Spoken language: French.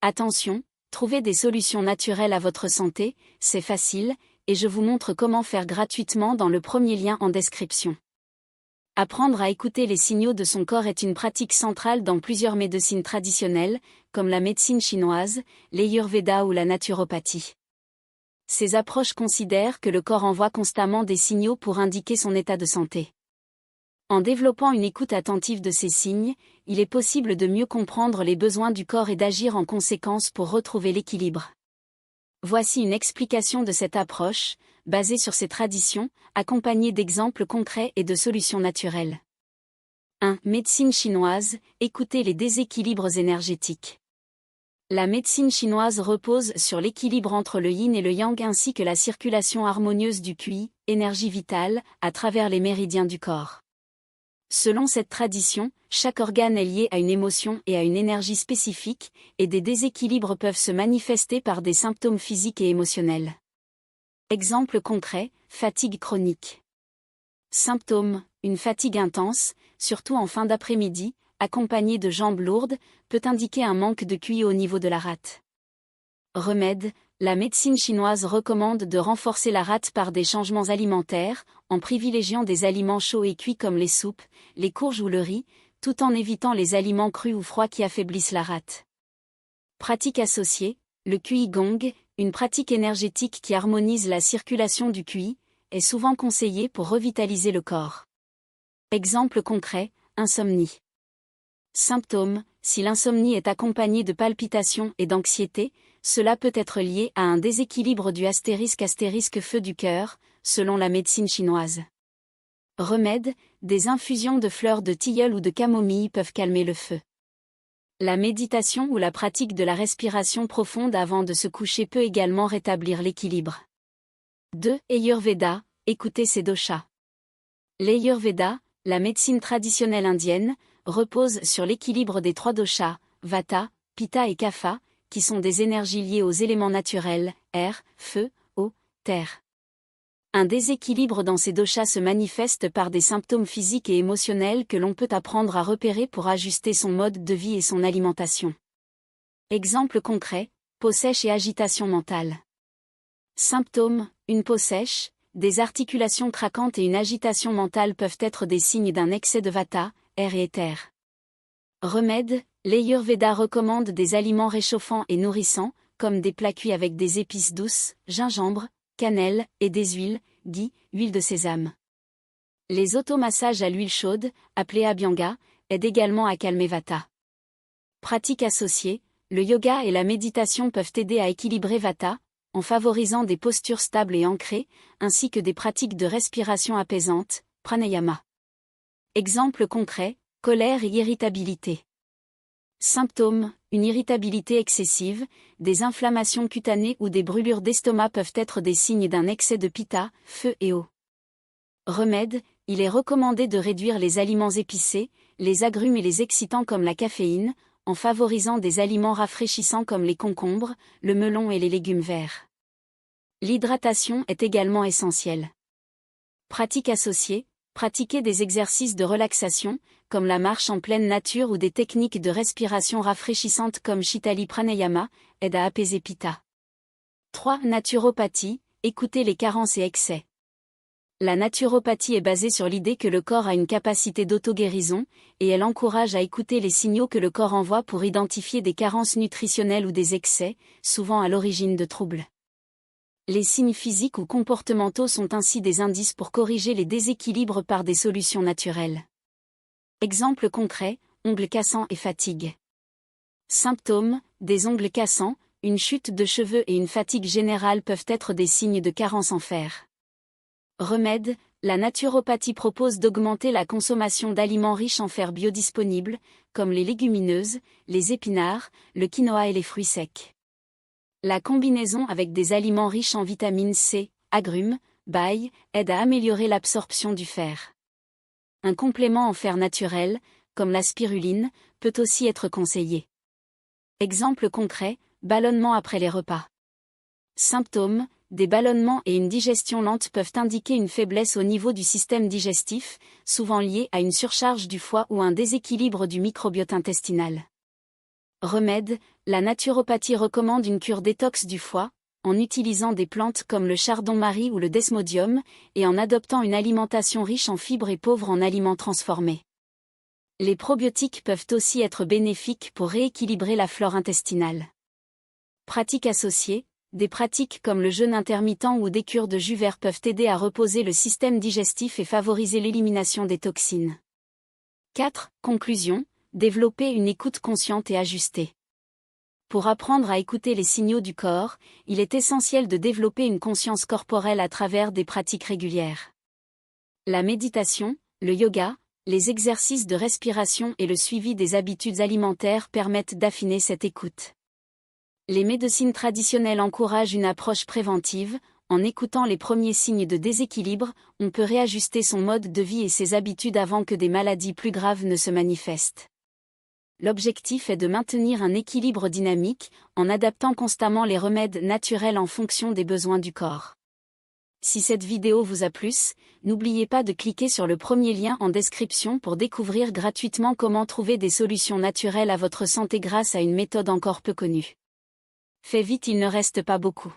Attention, trouver des solutions naturelles à votre santé, c'est facile, et je vous montre comment faire gratuitement dans le premier lien en description. Apprendre à écouter les signaux de son corps est une pratique centrale dans plusieurs médecines traditionnelles, comme la médecine chinoise, l'Ayurveda ou la naturopathie. Ces approches considèrent que le corps envoie constamment des signaux pour indiquer son état de santé. En développant une écoute attentive de ces signes, il est possible de mieux comprendre les besoins du corps et d'agir en conséquence pour retrouver l'équilibre. Voici une explication de cette approche, basée sur ces traditions, accompagnée d'exemples concrets et de solutions naturelles. 1. Médecine chinoise, écoutez les déséquilibres énergétiques. La médecine chinoise repose sur l'équilibre entre le yin et le yang ainsi que la circulation harmonieuse du qi, énergie vitale, à travers les méridiens du corps. Selon cette tradition, chaque organe est lié à une émotion et à une énergie spécifique, et des déséquilibres peuvent se manifester par des symptômes physiques et émotionnels. Exemple concret, fatigue chronique. Symptômes, une fatigue intense, surtout en fin d'après-midi, accompagnée de jambes lourdes, peut indiquer un manque de qi au niveau de la rate. Remède, la médecine chinoise recommande de renforcer la rate par des changements alimentaires, en privilégiant des aliments chauds et cuits comme les soupes, les courges ou le riz, tout en évitant les aliments crus ou froids qui affaiblissent la rate. Pratique associée, le qi gong, une pratique énergétique qui harmonise la circulation du qi, est souvent conseillée pour revitaliser le corps. Exemple concret, insomnie. Symptômes, si l'insomnie est accompagnée de palpitations et d'anxiété, cela peut être lié à un déséquilibre du * feu du cœur, selon la médecine chinoise. Remède, des infusions de fleurs de tilleul ou de camomille peuvent calmer le feu. La méditation ou la pratique de la respiration profonde avant de se coucher peut également rétablir l'équilibre. 2. Ayurveda, écoutez ces doshas. L'Ayurveda, la médecine traditionnelle indienne, repose sur l'équilibre des 3 doshas, Vata, Pitta et Kapha, qui sont des énergies liées aux éléments naturels, air, feu, eau, terre. Un déséquilibre dans ces doshas se manifeste par des symptômes physiques et émotionnels que l'on peut apprendre à repérer pour ajuster son mode de vie et son alimentation. Exemple concret, peau sèche et agitation mentale. Symptômes, une peau sèche, des articulations craquantes et une agitation mentale peuvent être des signes d'un excès de Vata, air et éther. Remède, l'Ayurveda recommande des aliments réchauffants et nourrissants, comme des plats cuits avec des épices douces, gingembre, cannelle, et des huiles, ghee, huile de sésame. Les automassages à l'huile chaude, appelés abhyanga, aident également à calmer Vata. Pratiques associées, le yoga et la méditation peuvent aider à équilibrer Vata, en favorisant des postures stables et ancrées, ainsi que des pratiques de respiration apaisante, pranayama. Exemple concret, colère et irritabilité. Symptômes, une irritabilité excessive, des inflammations cutanées ou des brûlures d'estomac peuvent être des signes d'un excès de pitta, feu et eau. Remède, il est recommandé de réduire les aliments épicés, les agrumes et les excitants comme la caféine, en favorisant des aliments rafraîchissants comme les concombres, le melon et les légumes verts. L'hydratation est également essentielle. Pratiques associées, pratiquer des exercices de relaxation, comme la marche en pleine nature ou des techniques de respiration rafraîchissantes comme Shitali Pranayama, aide à apaiser Pitta. 3. Naturopathie, écoutez les carences et excès. La naturopathie est basée sur l'idée que le corps a une capacité d'auto-guérison, et elle encourage à écouter les signaux que le corps envoie pour identifier des carences nutritionnelles ou des excès, souvent à l'origine de troubles. Les signes physiques ou comportementaux sont ainsi des indices pour corriger les déséquilibres par des solutions naturelles. Exemple concret, ongles cassants et fatigue. Symptômes, des ongles cassants, une chute de cheveux et une fatigue générale peuvent être des signes de carence en fer. Remède, la naturopathie propose d'augmenter la consommation d'aliments riches en fer biodisponibles, comme les légumineuses, les épinards, le quinoa et les fruits secs. La combinaison avec des aliments riches en vitamine C, agrumes, baille, aide à améliorer l'absorption du fer. Un complément en fer naturel, comme la spiruline, peut aussi être conseillé. Exemple concret, ballonnement après les repas. Symptômes, des ballonnements et une digestion lente peuvent indiquer une faiblesse au niveau du système digestif, souvent liée à une surcharge du foie ou un déséquilibre du microbiote intestinal. Remède, la naturopathie recommande une cure détox du foie, en utilisant des plantes comme le chardon-marie ou le desmodium, et en adoptant une alimentation riche en fibres et pauvre en aliments transformés. Les probiotiques peuvent aussi être bénéfiques pour rééquilibrer la flore intestinale. Pratiques associées, des pratiques comme le jeûne intermittent ou des cures de jus vert peuvent aider à reposer le système digestif et favoriser l'élimination des toxines. 4. Conclusion, développer une écoute consciente et ajustée. Pour apprendre à écouter les signaux du corps, il est essentiel de développer une conscience corporelle à travers des pratiques régulières. La méditation, le yoga, les exercices de respiration et le suivi des habitudes alimentaires permettent d'affiner cette écoute. Les médecines traditionnelles encouragent une approche préventive. En écoutant les premiers signes de déséquilibre, on peut réajuster son mode de vie et ses habitudes avant que des maladies plus graves ne se manifestent. L'objectif est de maintenir un équilibre dynamique, en adaptant constamment les remèdes naturels en fonction des besoins du corps. Si cette vidéo vous a plu, n'oubliez pas de cliquer sur le premier lien en description pour découvrir gratuitement comment trouver des solutions naturelles à votre santé grâce à une méthode encore peu connue. Fais vite, il ne reste pas beaucoup.